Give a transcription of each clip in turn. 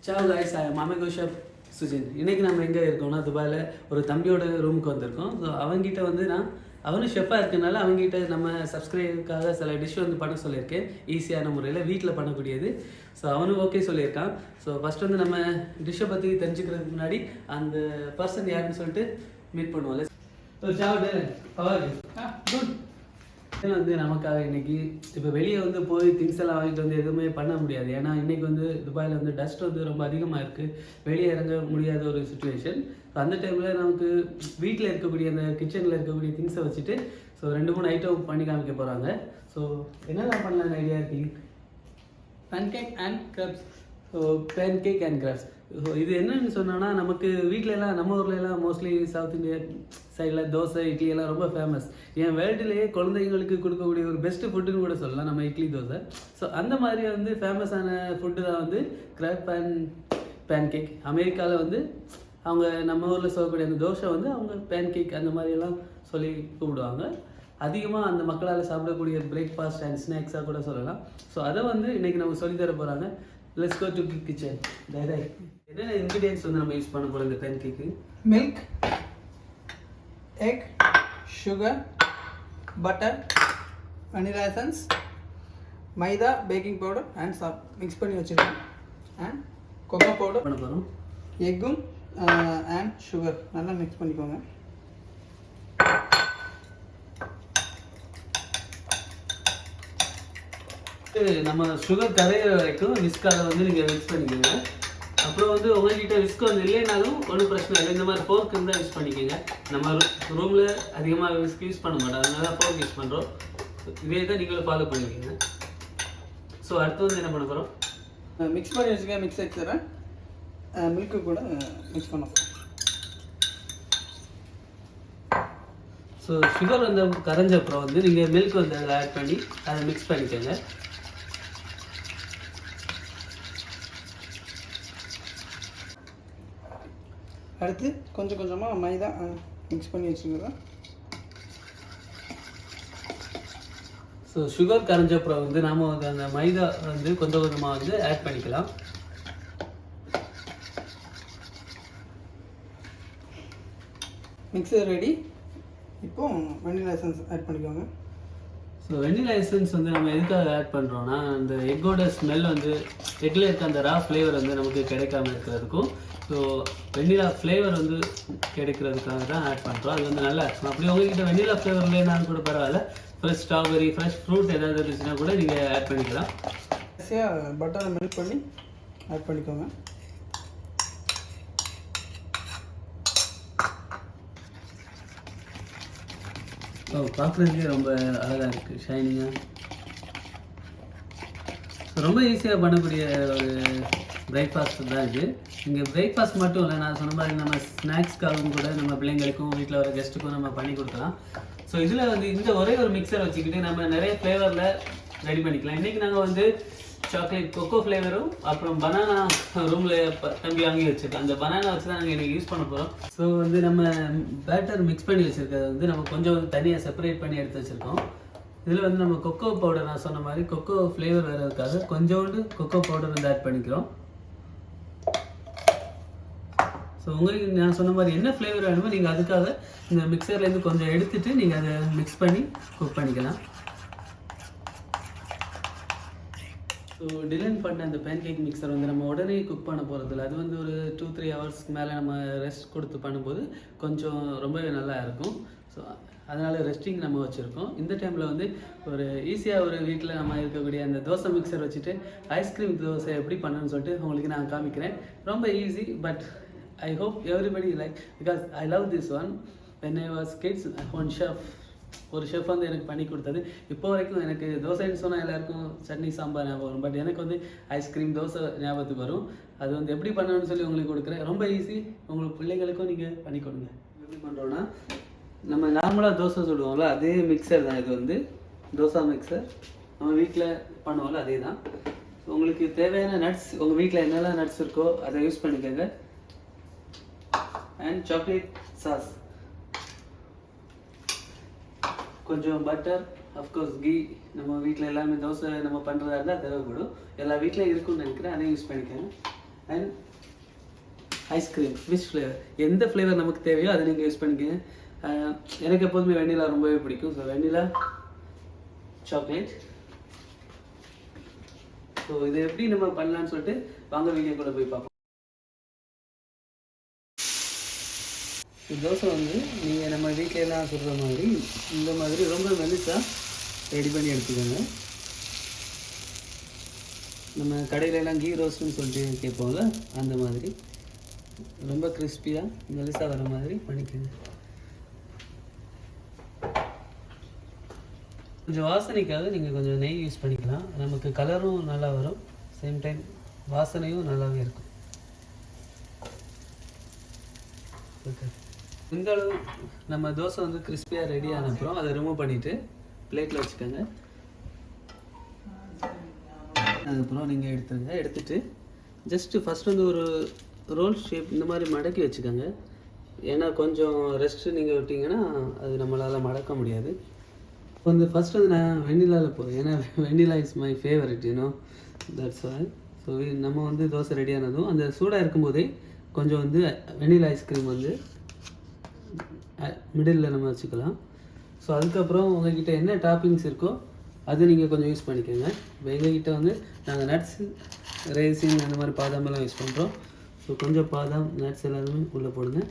Ciao guys, I am Mamego Chef Sujin. இன்றைக்கி நம்ம எங்கே இருக்கோம்னா துபாயில் ஒரு தம்பியோட ரூமுக்கு வந்திருக்கோம். ஸோ அவங்ககிட்ட வந்து அவனும் ஷெஃபாக இருக்கனால அவங்ககிட்ட நம்ம சப்ஸ்கிரைபுக்காக சில டிஷ் வந்து பண்ண சொல்லியிருக்கேன், ஈஸியான முறையில் வீட்டில் பண்ணக்கூடியது. ஸோ அவனும் ஓகே சொல்லியிருக்கான். ஸோ ஃபஸ்ட் வந்து நம்ம டிஷ்ஷை பற்றி தெரிஞ்சுக்கிறதுக்கு முன்னாடி அந்த பர்சன் யாருன்னு சொல்லிட்டு மீட் பண்ணுவோம்ல. ஸோ சாவ் டேரன், ஹவ் குட். வந்து நமக்காக இன்றைக்கி இப்போ வெளியே வந்து போய் திங்ஸ் எல்லாம் வாங்கிட்டு வந்து எதுவுமே பண்ண முடியாது. ஏன்னா இன்றைக்கி வந்து துபாயில் வந்து டஸ்ட் வந்து ரொம்ப அதிகமாக இருக்குது, வெளியே இறங்க முடியாத ஒரு சுச்சுவேஷன். அந்த டைமில் நமக்கு வீட்டில் இருக்கக்கூடிய அந்த கிச்சனில் இருக்கக்கூடிய திங்ஸை வச்சுட்டு ஸோ 2-3 ஐட்டம் பண்ணி காமிக்க போகிறாங்க. ஸோ என்னெல்லாம் பண்ணலான்னு ஐடியா இருக்கீங்க? Pancake and grubs. So pancake and grubs. So இது என்னன்னு சொன்னோன்னா, நமக்கு வீட்டிலலாம் நம்ம ஊர்லலாம் மோஸ்ட்லி சவுத் இந்தியா சைடில் தோசை இட்லி எல்லாம் ரொம்ப ஃபேமஸ். என் வேர்ல்டுலேயே குழந்தைங்களுக்கு கொடுக்கக்கூடிய ஒரு பெஸ்ட்டு ஃபுட்டுன்னு கூட சொல்லலாம் நம்ம இட்லி தோசை. ஸோ அந்த மாதிரி வந்து ஃபேமஸான ஃபுட்டு தான் வந்து கிரப் அண்ட் பேன்கேக். அமெரிக்காவில் வந்து அவங்க நம்ம ஊரில் சொல்லக்கூடிய அந்த தோசை வந்து அவங்க பேன்கேக் அந்த மாதிரியெல்லாம் சொல்லி கூப்பிடுவாங்க. அதிகமாக அந்த மக்களால் சாப்பிடக்கூடிய பிரேக்ஃபாஸ்ட் அண்ட் ஸ்நாக்ஸாக கூட சொல்லலாம். ஸோ அதை வந்து இன்றைக்கி நமக்கு சொல்லித்தர போகிறாங்க. Let's go to kitchen. என்னென்ன இன்க்ரீடியன்ட்ஸ் வந்து நம்ம யூஸ் பண்ண போகிறோம் இந்த pancake? Milk, egg, sugar, butter, vanilla essence, maida, baking powder and salt mix பண்ணி வச்சிருக்கோம். and cocoa powder பண்ண போகிறோம். எக்கும் and sugar நல்லா மிக்ஸ் பண்ணிக்கோங்க. நம்ம சுகர் கரையிற வரைக்கும் விஸ்காக வந்து நீங்கள் மிக்ஸ் பண்ணிக்கோங்க. அப்புறம் வந்து உங்கள்கிட்ட விஸ்க் வந்து இல்லைனாலும் ஒன்றும் பிரச்சனை இல்லை, இந்த மாதிரி ஃபோர்க் இருந்தால் யூஸ் பண்ணிக்கோங்க. நம்ம ரூமில் அதிகமாக விஸ்க் யூஸ் பண்ண மாட்டோம், அதனால ஃபோர்க் யூஸ் பண்ணுறோம். இதே தான் நீங்களும் ஃபாலோ பண்ணிக்கோங்க. ஸோ அடுத்து வந்து என்ன பண்ண போகிறோம்? மிக்ஸ் பண்ணி வச்சுக்க மிக்ஸ் வச்சுறேன். மில்க்கு கூட மிக்ஸ் பண்ண போகிறோம். ஸோ சுகர் வந்து கரைஞ்ச அப்புறம் வந்து நீங்கள் மில்க் வந்து அதில் ஆட் பண்ணி அதை மிக்ஸ் பண்ணிக்கோங்க. அடுத்து கொஞ்சம் கொஞ்சமாக மைதா மிக்ஸ் பண்ணி வச்சுக்கிறேன். ஸோ சுகர் கரைஞ்ச அப்புறம் வந்து நாம் வந்து அந்த மைதா வந்து கொஞ்சம் கொஞ்சமாக வந்து ஆட் பண்ணிக்கலாம். Mixer ready. இப்போது வெனிலா எசன்ஸ் ஆட் பண்ணிக்கோங்க. ஸோ வெனிலா எசன்ஸ் வந்து நம்ம எதுக்காக ஆட் பண்ணுறோன்னா, அந்த எக்கோட ஸ்மெல் வந்து எக்கில் இருக்க அந்த ரா ஃப்ளேவர் வந்து நமக்கு கிடைக்காம இருக்கிறதுக்கும், ஸோ வெனிலா ஃப்ளேவர் வந்து கிடைக்கிறதுக்காக தான் ஆட் பண்ணுறோம். அது வந்து நல்லா இருக்கும். அப்படி உங்கள்கிட்ட வெனிலா ஃப்ளேவர் இல்லைனாலும் கூட பரவாயில்ல, ஃப்ரெஷ் ஸ்ட்ராபெரி ஃப்ரெஷ் ஃப்ரூட் ஏதாவது இருந்துச்சுன்னா கூட நீங்கள் ஆட் பண்ணிக்கலாம். ஈஸியாக பட்டரை மெல்ட் பண்ணி ஆட் பண்ணிக்கோங்க. ஸோ பார்க்குறதுக்கே ரொம்ப அழகாக இருக்குது, ஷைனிங்காக. ரொம்ப ஈஸியாக பண்ணக்கூடிய ஒரு பிரேக்ஃபாஸ்ட் தான் இது. இங்கே பிரேக்ஃபாஸ்ட் மட்டும் இல்லை, நான் சொன்ன மாதிரி நம்ம ஸ்நாக்ஸ்க்காகவும் கூட நம்ம பிள்ளைங்களுக்கும் வீட்டில் வர கெஸ்ட்டுக்கும் நம்ம பண்ணி கொடுக்கலாம். ஸோ இதில் வந்து இந்த ஒரே ஒரு மிக்சர் வச்சுக்கிட்டு நம்ம நிறைய ஃப்ளேவரில் ரெடி பண்ணிக்கலாம். இன்றைக்கி நாங்கள் வந்து சாக்லேட் கொக்கோ ஃப்ளேவரும் அப்புறம் பனானா ரூமில் தம்பி வாங்கி வச்சுருக்கோம். அந்த பனானா வச்சு தான் நாங்கள் இன்றைக்கி யூஸ் பண்ண போகிறோம். ஸோ வந்து நம்ம பேட்டர் மிக்ஸ் பண்ணி வச்சுருக்கிறது வந்து நம்ம கொஞ்சம் வந்து தனியாக செப்பரேட் பண்ணி எடுத்து வச்சுருக்கோம். இதில் வந்து நம்ம கொக்கோ பவுடர், நான் சொன்ன மாதிரி கொக்கோ ஃப்ளேவர் வர்றதுக்காக கொஞ்சோண்டு கொக்கோ பவுடர் வந்து ஆட் பண்ணிக்கிறோம். ஸோ உங்களுக்கு நான் சொன்ன மாதிரி என்ன ஃப்ளேவர் வேணுமோ நீங்கள் அதுக்காக இந்த மிக்சர்லேருந்து கொஞ்சம் எடுத்துகிட்டு நீங்கள் அதை மிக்ஸ் பண்ணி குக் பண்ணிக்கலாம். ஸோ டிலைன் பண்ண அந்த பேன்கேக் மிக்சர் வந்து நம்ம உடனே குக் பண்ண போகிறதில்ல. அது வந்து ஒரு 2-3 ஹவர்ஸ்க்கு மேலே நம்ம ரெஸ்ட் கொடுத்து பண்ணும்போது கொஞ்சம் ரொம்பவே நல்லா இருக்கும். ஸோ அதனால் ரெஸ்டிங் நம்ம வச்சுருக்கோம். இந்த டைமில் வந்து ஒரு ஈஸியாக ஒரு வீட்டில் நம்ம இருக்கக்கூடிய அந்த தோசை மிக்சர் வச்சுட்டு ஐஸ்கிரீம் தோசை எப்படி பண்ணணும்னு சொல்லிட்டு உங்களுக்கு நான் காமிக்கிறேன். ரொம்ப easy, but I hope everybody like, because I love this one. When I was kids, one chef, ஒரு ஷெஃப் வந்து எனக்கு பண்ணி கொடுத்தது. இப்போ வரைக்கும் எனக்கு தோசைன்னு சொன்னால் எல்லாருக்கும் சட்னி சாம்பார் ஞாபகம் வரும், பட் எனக்கு வந்து ஐஸ்கிரீம் தோசை ஞாபகத்துக்கு வரும். அது வந்து எப்படி பண்ணணும்னு சொல்லி உங்களுக்கு கொடுக்குறேன். ரொம்ப ஈஸி, உங்களுக்கு பிள்ளைங்களுக்கும் நீங்கள் பண்ணி கொடுங்க. எப்படி பண்ணுறோன்னா, நம்ம நார்மலாக தோசை சுடுவோம்ல அதே மிக்சர் தான் இது வந்து தோசை மிக்சர். நம்ம வீட்டில் பண்ணுவோம்ல அதே தான். உங்களுக்கு தேவையான நட்ஸ் உங்கள் வீட்டில் என்னெல்லாம் நட்ஸ் இருக்கோ அதை யூஸ் பண்ணிக்கோங்க. அண்ட் சாக்லேட் சாஸ், கொஞ்சம் பட்டர், அஃப்கோர்ஸ் கீ. நம்ம வீட்டில் எல்லாமே தோசை நம்ம பண்ணுறதா இருந்தால் தேவைப்படும், எல்லா வீட்டிலையும் இருக்குன்னு நினைக்கிறேன், அதையும் யூஸ் பண்ணிக்கோங்க. And ice cream fish flavour. எந்த ஃப்ளேவர் நமக்கு தேவையோ அதை நீங்கள் யூஸ் பண்ணிக்கங்க. எனக்கு எப்போதுமே வெண்ணிலா ரொம்பவே பிடிக்கும். ஸோ வெண்ணிலா சாக்லேட். ஸோ இது எப்படி நம்ம பண்ணலான்னு சொல்லிட்டு வாங்க வீடியோக்குள்ளே போய் பார்ப்போம். தோசை வந்து நீங்கள் நம்ம வீட்டிலலாம் சுடுற மாதிரி இந்த மாதிரி ரொம்ப மெலிசாக ரெடி பண்ணி எடுத்துக்கோங்க. நம்ம கடையிலலாம் கீ ரோஸ்ட்னு சொல்லிட்டு கேட்போம்ல, அந்த மாதிரி ரொம்ப கிறிஸ்பியாக மெலிசாக வர மாதிரி பண்ணிக்கோங்க. கொஞ்சம் வாசனைக்காக நீங்கள் கொஞ்சம் நெய் யூஸ் பண்ணிக்கலாம். நமக்கு கலரும் நல்லா வரும், சேம் டைம் வாசனையும் நல்லாவே இருக்கும். ஓகே, இந்த அளவு நம்ம தோசை வந்து கிறிஸ்பியாக ரெடி ஆன அப்புறம் அதை ரிமூவ் பண்ணிவிட்டு பிளேட்டில் வச்சுக்கோங்க. அதுக்கப்புறம் நீங்கள் எடுத்துட்டு ஜஸ்ட்டு ஃபஸ்ட் வந்து ஒரு ரோல் ஷேப் இந்த மாதிரி மடக்கி வச்சுக்கோங்க. ஏன்னா கொஞ்சம் ரெஸ்ட்டு நீங்கள் விட்டிங்கன்னா அது நம்மளால் மடக்க முடியாது. வந்து ஃபஸ்ட் வந்து நான் வெண்ணிலாவில் போகிறேன், ஏன்னா vanilla is my favourite, that's all. So நம்ம வந்து தோசை ரெடியானதும் அந்த சூடாக இருக்கும்போதே கொஞ்சம் வந்து வெண்ணிலா ஐஸ்கிரீம் வந்து மிடில் நம்ம வச்சுக்கலாம். ஸோ அதுக்கப்புறம் உங்கள்கிட்ட என்ன டாப்பிங்ஸ் இருக்கோ அது நீங்கள் கொஞ்சம் யூஸ் பண்ணிக்கோங்க. இப்போ எங்ககிட்ட வந்து நாங்கள் நட்ஸு, ரேசின் அந்த மாதிரி பாதாமெல்லாம் யூஸ் பண்ணுறோம். ஸோ கொஞ்சம் பாதாம், நட்ஸ் எல்லாருமே உள்ளே போடுங்க.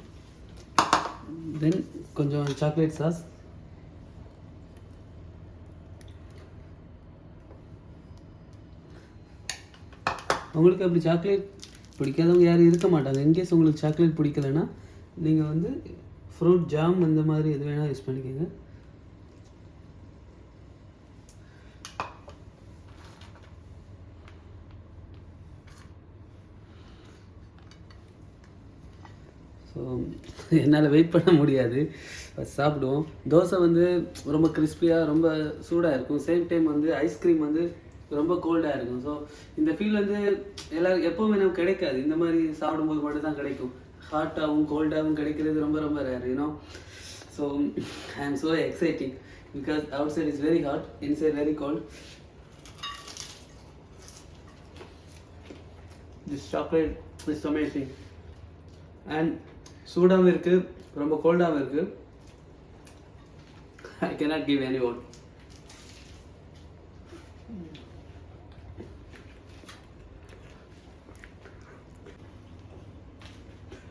தென் கொஞ்சம் சாக்லேட் சாஸ், உங்களுக்கு அப்படி சாக்லேட் பிடிக்காதவங்க யாரும் இருக்க மாட்டாங்க. இன்கேஸ் உங்களுக்கு சாக்லேட் பிடிக்கலைன்னா நீங்கள் வந்து ஃப்ரூட் ஜாம் அந்த மாதிரி எது வேணால் யூஸ் பண்ணிக்கோங்க. ஸோ என்னால் வெயிட் பண்ண முடியாது, சாப்பிடுவோம். தோசை வந்து ரொம்ப கிறிஸ்பியாக ரொம்ப சூடாக இருக்கும், சேம் டைம் வந்து ஐஸ்கிரீம் வந்து ரொம்ப கோல்டாக இருக்கும். ஸோ இந்த ஃபீல் வந்து எல்லோரும் எப்போவுமே நமக்கு கிடைக்காது. இந்த மாதிரி சாப்பிடும்போது மட்டும் தான் கிடைக்கும். ஹாட்டாகவும் கோல்டாகவும் கிடைக்கிறது ரொம்ப ரொம்ப rare. So I am so exciting because outside is very hot, inside very cold. This chocolate is amazing. And சூடாகவும் இருக்குது, ரொம்ப கோல்டாகவும் இருக்குது. I cannot give any word.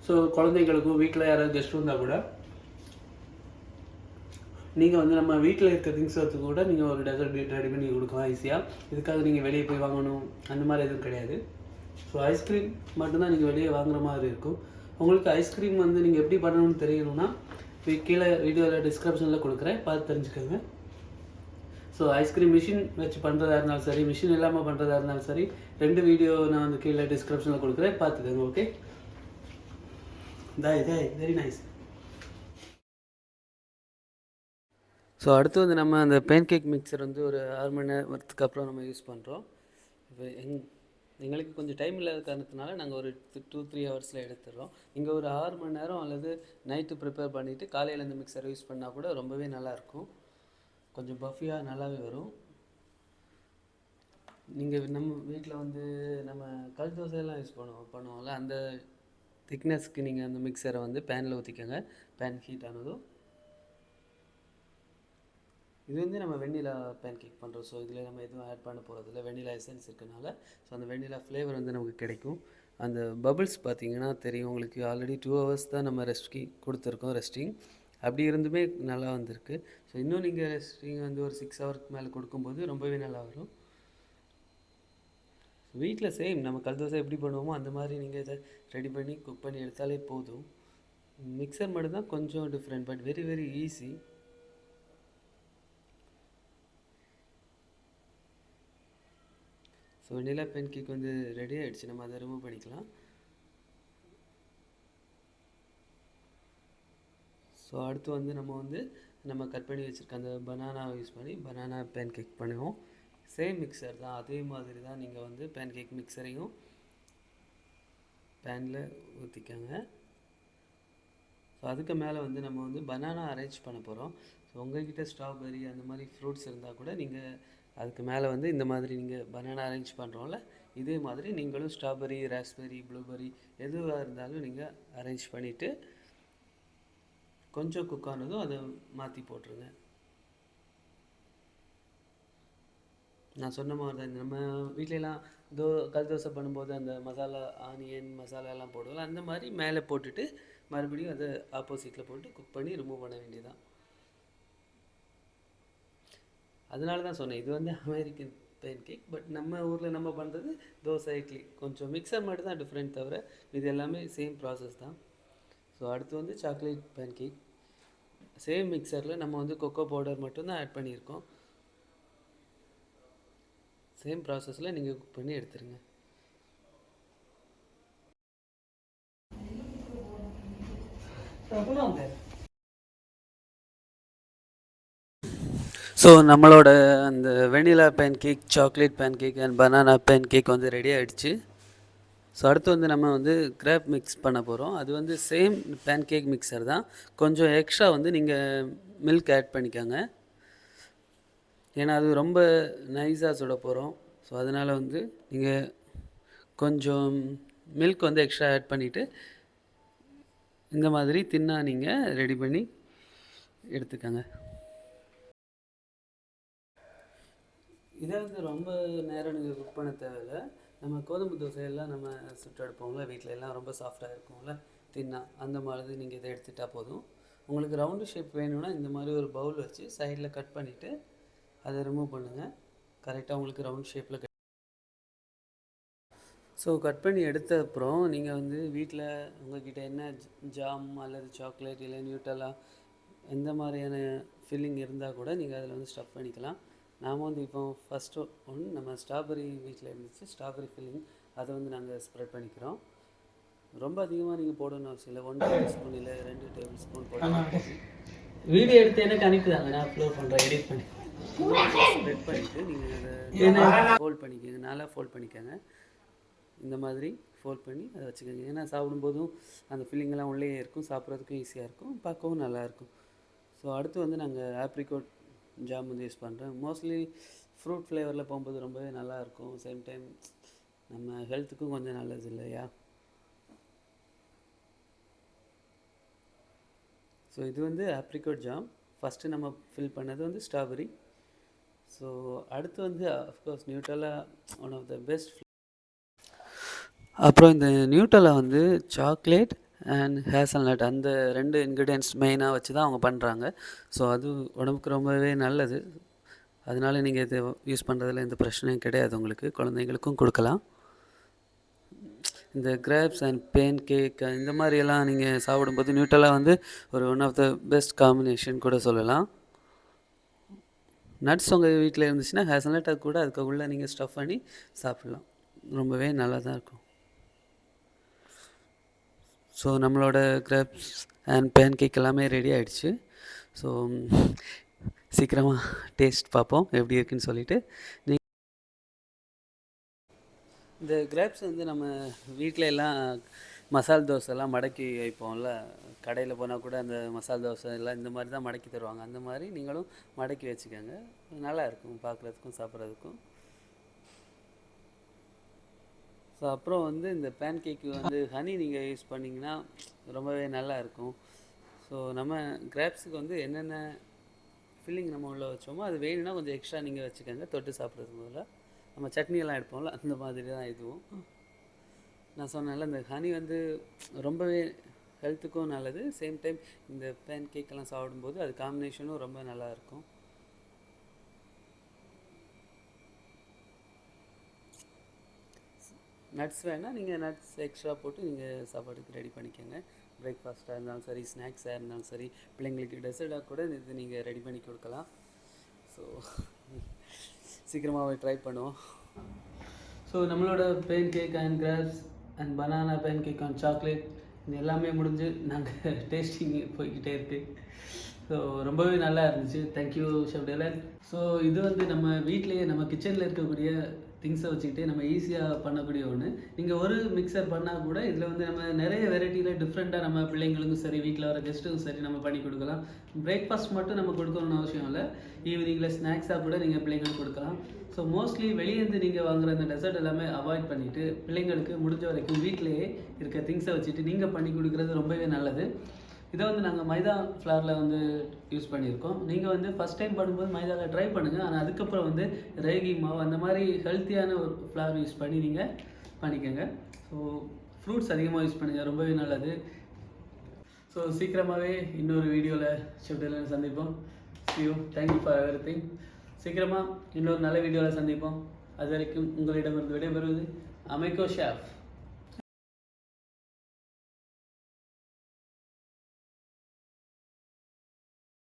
So குழந்தைங்களுக்கும் வீட்டில் யாராவது கெஸ்ட் இருந்தால் கூட நீங்கள் வந்து நம்ம வீட்டில் இருக்க திங்ஸ் வச்சு கூட நீங்கள் ஒரு டெசர்ட் ரெடி பண்ணி கொடுக்கலாம் ஈஸியாக. இதுக்காக நீங்கள் வெளியே போய் வாங்கணும் அந்த மாதிரி எதுவும் கிடையாது. ஸோ ஐஸ்கிரீம் மட்டும்தான் நீங்கள் வெளியே வாங்குற மாதிரி இருக்கும். உங்களுக்கு ஐஸ்கிரீம் வந்து நீங்கள் எப்படி பண்ணணும்னு தெரியணும்னா கீழே வீடியோவில் டிஸ்கிரிப்ஷனில் கொடுக்குறேன், பார்த்து தெரிஞ்சுக்கோங்க. ஸோ ஐஸ்கிரீம் மிஷின் வச்சு பண்ணுறதா இருந்தாலும் சரி, மிஷின் இல்லாமல் பண்ணுறதா இருந்தாலும் சரி, 2 வீடியோ நான் வந்து கீழே டிஸ்கிரிப்ஷனில் கொடுக்குறேன், பார்த்துக்கோங்க. Okay, very nice. ஸோ அடுத்து வந்து நம்ம அந்த பேன்கேக் மிக்சர் வந்து ஒரு 6 மணி நேரத்துக்கு அப்புறம் நம்ம யூஸ் பண்ணுறோம். இப்போ எங்களுக்கு கொஞ்சம் டைம் இல்லாத காரணத்தினால நாங்கள் ஒரு 2-3 ஹவர்ஸில் எடுத்துடுறோம். இங்கே ஒரு 6 மணி நேரம் அல்லது நைட்டு ப்ரிப்பேர் பண்ணிவிட்டு காலையில் இந்த மிக்சரை யூஸ் பண்ணால் கூட ரொம்பவே நல்லாயிருக்கும். கொஞ்சம் பஃபியாக நல்லாவே வரும். நீங்கள் நம்ம வீட்டில் வந்து நம்ம கல் தோசையெல்லாம் யூஸ் பண்ணுவோம்ல, அந்த திக்னஸ்க்கு நீங்கள் அந்த மிக்சரை வந்து பேனில் ஊற்றிக்கோங்க. பேன் ஹீட் ஆனதும் இது வந்து நம்ம வெண்ணிலா பேன் கேக் பண்ணுறோம். ஸோ இதில் நம்ம எதுவும் ஆட் பண்ண போகிறதில்ல, வெண்ணிலா எசன்ஸ் இருக்கனால. ஸோ அந்த வெண்ணிலா ஃப்ளேவர் வந்து நமக்கு கிடைக்கும். அந்த பபிள்ஸ் பார்த்தீங்கன்னா தெரியும் உங்களுக்கு. ஆல்ரெடி 2 ஹவர்ஸ் தான் நம்ம கொடுத்துருக்கோம் ரெஸ்டிங். அப்படி இருந்துமே நல்லா வந்திருக்கு. ஸோ இன்னும் நீங்கள் ரெஸ்டிங் வந்து ஒரு 6 ஹவருக்கு மேலே கொடுக்கும்போது ரொம்பவே நல்லா வரும். வீட்டில் சேம் நம்ம கல் தோசை எப்படி பண்ணுவோமோ அந்த மாதிரி நீங்கள் இதை ரெடி பண்ணி குக் பண்ணி எடுத்தாலே போதும். மிக்சர் மட்டும்தான் கொஞ்சம் different, but very very easy. So vanilla pancake வந்து ரெடி ஆகிடுச்சு, நம்ம அதை ரிமூவ் பண்ணிக்கலாம். ஸோ அடுத்து வந்து நம்ம கட் பண்ணி வச்சுருக்க அந்த பனானாவை யூஸ் பண்ணி பனானா பேன் கேக் பண்ணுவோம். சேம் மிக்சர் தான், அதே மாதிரி தான். நீங்கள் வந்து பேன் கேக் மிக்சரையும் பேனில் ஊற்றிக்கோங்க. ஸோ அதுக்கு மேலே வந்து நம்ம வந்து பனானா அரேஞ்ச் பண்ண போகிறோம். ஸோ உங்கள்கிட்ட ஸ்ட்ராபெரி அந்த மாதிரி ஃப்ரூட்ஸ் இருந்தால் கூட நீங்கள் அதுக்கு மேலே வந்து இந்த மாதிரி நீங்கள் பனானா அரேஞ்ச் பண்ணுறோம்ல, இதே மாதிரி நீங்களும் ஸ்ட்ராபெரி, ராஸ்பெரி, ப்ளூபெரி எதுவாக இருந்தாலும் நீங்கள் அரேஞ்ச் பண்ணிவிட்டு கொஞ்சம் குக் ஆனதும் அதை மாற்றி போட்டுருங்க. நான் சொன்ன மாதிரி தான் நம்ம வீட்டிலலாம் கல் தோசை பண்ணும்போது அந்த மசாலா, ஆனியன் மசாலாலாம் போடுவோம், அந்த மாதிரி மேலே போட்டுட்டு மறுபடியும் அதை ஆப்போசிட்டில் போட்டு குக் பண்ணி ரிமூவ் பண்ண வேண்டியதான். அதனால தான் சொன்னேன், இது வந்து அமெரிக்கன் பேன் கேக். பட் நம்ம ஊரில் நம்ம பண்ணுறது தோசை, இட்லி. கொஞ்சம் மிக்சர் மட்டும் தான் டிஃப்ரெண்ட், தவிர இது எல்லாமே சேம் ப்ராசஸ் தான். ஸோ அடுத்து வந்து சாக்லேட் பேன் கேக். சேம் மிக்சரில் நம்ம வந்து கொக்கோ பவுடர் மட்டும்தான் ஆட் பண்ணியிருக்கோம். சேம் ப்ராசஸில் நீங்கள் குக் பண்ணி எடுத்துருங்க. ஸோ நம்மளோட அந்த vanilla pancake, chocolate pancake and banana pancake வந்து ரெடி ஆகிடுச்சு. ஸோ அடுத்து வந்து நம்ம வந்து கிரேப் மிக்ஸ் பண்ண போகிறோம். அது வந்து சேம் பேன் கேக் மிக்சர் தான், கொஞ்சம் எக்ஸ்ட்ரா வந்து நீங்கள் மில்க் ஆட் பண்ணிக்கோங்க. ஏன்னா அது ரொம்ப நைஸாக சுட போகிறோம். ஸோ அதனால் வந்து நீங்கள் கொஞ்சம் மில்க் வந்து எக்ஸ்ட்ரா ஆட் பண்ணிவிட்டு இந்த மாதிரி தின்னா நீங்கள் ரெடி பண்ணி எடுத்துக்கோங்க. இதை வந்து ரொம்ப நேரம் நீங்கள் குக் பண்ண தேவையில்லை. நம்ம கோதுமை தோசையெல்லாம் நம்ம சுட்டு எடுப்போம்ல வீட்டில், எல்லாம் ரொம்ப சாஃப்டாக இருக்கும்ல தின்னா, அந்த மாதிரி நீங்கள் இதை எடுத்துட்டால் போதும். உங்களுக்கு ரவுண்டு ஷேப் வேணும்னா இந்த மாதிரி ஒரு பவுல் வச்சு சைடில் கட் பண்ணிவிட்டு அதை ரிமூவ் பண்ணுங்கள். கரெக்டாக உங்களுக்கு ரவுண்ட் ஷேப்பில் ஸோ கட் பண்ணி எடுத்த அப்புறம் நீங்கள் வந்து வீட்டில் உங்கள்கிட்ட என்ன ஜாம் அல்லது சாக்லேட் இல்லை நியூட்டலா எந்த மாதிரியான ஃபில்லிங் இருந்தால் கூட நீங்கள் அதில் வந்து ஸ்டஃப் பண்ணிக்கலாம். நாம் வந்து இப்போ ஃபஸ்ட்டு ஒன்று நம்ம ஸ்ட்ராபெரி வீட்டில் இருந்துச்சு, ஸ்ட்ராபெரி ஃபில்லிங் அதை வந்து நாங்கள் ஸ்ப்ரெட் பண்ணிக்கிறோம். ரொம்ப அதிகமாக நீங்கள் போடணும் அவசியம் இல்லை, 1 டேபிள் ஸ்பூன் இல்லை 2 டேபிள் ஸ்பூன் போட்டு வீடியோ எடுத்து எனக்கு அனுப்பிதாங்க, நான் அப்லோட் பண்ணுறேன், எடிட் பண்ணி ஸ்ப்ரெட் பண்ணிவிட்டு நீங்கள் அதை ஃபோல்ட் பண்ணிக்கோங்க, நாளாக ஃபோல்ட் பண்ணிக்கோங்க. இந்த மாதிரி ஃபோல்ட் பண்ணி அதை வச்சுக்கோங்க. ஏன்னா சாப்பிடும்போதும் அந்த ஃபில்லிங்கெல்லாம் உள்ளே இருக்கும், சாப்பிட்றதுக்கும் ஈஸியாக இருக்கும், பார்க்கவும் நல்லாயிருக்கும். ஸோ அடுத்து வந்து நாங்கள் ஆப்ரிகோட் ஜாம் வந்து யூஸ் பண்ணுறேன். மோஸ்ட்லி ஃப்ரூட் ஃப்ளேவரில் போகும்போது ரொம்பவே நல்லாயிருக்கும். சேம் டைம் நம்ம ஹெல்த்துக்கும் கொஞ்சம் நல்லது இல்லையா? ஸோ இது வந்து ஆப்ரிகோட் ஜாம். ஃபஸ்ட்டு நம்ம ஃபில் பண்ணது வந்து ஸ்ட்ராபெரி. ஸோ அடுத்து வந்து of course Nutella one of the best. அப்புறம் இந்த நியூட்டலா வந்து சாக்லேட் அண்ட் ஹேசல்நட் அந்த 2 இன்க்ரீடியன்ட்ஸ் மெயினாக வச்சு தான் அவங்க பண்ணுறாங்க. ஸோ அது உடம்புக்கு ரொம்பவே நல்லது. அதனால நீங்கள் இதை யூஸ் பண்ணுறதுல எந்த பிரச்சனையும் கிடையாது, உங்களுக்கு குழந்தைங்களுக்கும் கொடுக்கலாம். இந்த கிரேப்ஸ் அண்ட் பேன் கேக் இந்த மாதிரியெல்லாம் நீங்கள் சாப்பிடும்போது நியூட்டலா வந்து ஒரு one of the best combination கூட சொல்லலாம். நட்ஸ் உங்கள் வீட்டில் இருந்துச்சுன்னா ஹேசல்நட் அது கூட அதுக்குள்ளே நீங்கள் ஸ்டஃப் பண்ணி சாப்பிட்லாம், ரொம்பவே நல்லா தான் இருக்கும். ஸோ நம்மளோட கிரேப்ஸ் அண்ட் பேன் கேக் எல்லாமே ரெடி ஆகிடுச்சு. ஸோ சீக்கிரமாக டேஸ்ட் பார்ப்போம் எப்படி இருக்குன்னு சொல்லிவிட்டு. இந்த கிரேப்ஸ் வந்து நம்ம வீட்டில் எல்லாம் மசால் தோசைலாம் மடக்கி வைப்போம்ல, கடையில் போனால் கூட அந்த மசால் தோசை எல்லாம் இந்த மாதிரி தான் மடக்கி தருவாங்க. அந்த மாதிரி நீங்களும் மடக்கி வச்சுக்கோங்க, நல்லாயிருக்கும் பார்க்குறதுக்கும் சாப்பிட்றதுக்கும். ஸோ அப்புறம் வந்து இந்த பேன் கேக்கு வந்து ஹனி நீங்கள் யூஸ் பண்ணிங்கன்னா ரொம்பவே நல்லாயிருக்கும். ஸோ நம்ம கிரேப்ஸுக்கு வந்து என்னென்ன ஃபில்லிங் நம்ம உள்ளே வச்சோமோ அது வேணும்னா கொஞ்சம் எக்ஸ்ட்ரா நீங்கள் வச்சுக்கோங்க தொட்டு சாப்பிட்றதுக்கு முதல்ல. நம்ம சட்னியெல்லாம் எடுப்போம்ல அந்த மாதிரி தான் இதுவும். நான் சொன்னேன்ல இந்த ஹனி வந்து ரொம்பவே ஹெல்த்துக்கும் நல்லது, சேம் டைம் இந்த பேன் கேக்கெல்லாம் சாப்பிடும்போது அது காம்பினேஷனும் ரொம்ப நல்லாயிருக்கும். நட்ஸ் வேணால் நீங்கள் நட்ஸ் எக்ஸ்ட்ரா போட்டு நீங்கள் சாப்பாடுக்கு ரெடி பண்ணிக்கோங்க. பிரேக்ஃபாஸ்ட்டாக இருந்தாலும் சரி, ஸ்நாக்ஸாக இருந்தாலும் சரி, பிள்ளைங்களுக்கு டெசர்ட்டாக கூட இது நீங்கள் ரெடி பண்ணி கொடுக்கலாம். ஸோ சீக்கிரமாகவே ட்ரை பண்ணுவோம். ஸோ நம்மளோட pancake and grapes and banana pancake and chocolate இது எல்லாமே முடிஞ்சு நாங்கள் டேஸ்டிங் போய்கிட்டே இருக்குது. ஸோ ரொம்பவே நல்லா இருந்துச்சு. Thank you chef டேலன். ஸோ இது வந்து நம்ம வீட்டிலேயே நம்ம கிச்சனில் இருக்கக்கூடிய திங்ஸை வச்சுக்கிட்டே நம்ம ஈஸியாக பண்ணக்கூடிய ஒன்று. நீங்கள் ஒரு மிக்சர் பண்ணால் கூட இதில் வந்து நம்ம நிறைய வெரைட்டியில் டிஃப்ரெண்ட்டாக நம்ம பிள்ளைங்களுக்கும் சரி வீட்டில் வர கெஸ்ட்டுக்கும் சரி நம்ம பண்ணி கொடுக்கலாம். பிரேக்ஃபாஸ்ட் மட்டும் நம்ம கொடுக்கணும்னு அவசியம் இல்லை, ஈவினிங்கில் ஸ்நாக்ஸாக கூட நீங்கள் பிள்ளைங்களுக்கு கொடுக்கலாம். ஸோ மோஸ்ட்லி வெளியேருந்து நீங்கள் வாங்குற அந்த டெசர்ட் எல்லாமே அவாய்ட் பண்ணிவிட்டு பிள்ளைங்களுக்கு முடிஞ்ச வரைக்கும் வீட்டிலேயே இருக்க திங்ஸை வச்சுட்டு நீங்கள் பண்ணி கொடுக்குறது ரொம்பவே நல்லது. இதை வந்து நாங்கள் மைதா ஃப்ளாரில் வந்து யூஸ் பண்ணியிருக்கோம். நீங்கள் வந்து ஃபஸ்ட் டைம் பண்ணும்போது மைதாவில் ட்ரை பண்ணுங்கள். ஆனால் அதுக்கப்புறம் வந்து ரேகி மாவு அந்த மாதிரி ஹெல்த்தியான ஒரு ஃப்ளார் யூஸ் பண்ணி நீங்கள் பண்ணிக்கோங்க. ஸோ ஃப்ரூட்ஸ் அதிகமாக யூஸ் பண்ணுங்கள், ரொம்பவே நல்லது. ஸோ சீக்கிரமாகவே இன்னொரு வீடியோவில் ஷெஃப்டில் சந்திப்போம். See you. Thank you for everything. சீக்கிரமாக இன்னொரு நல்ல வீடியோவில் சந்திப்போம். அது வரைக்கும் உங்களிடமிருந்து விடைபெறுவது அமெக்கோ ஷெஃப்.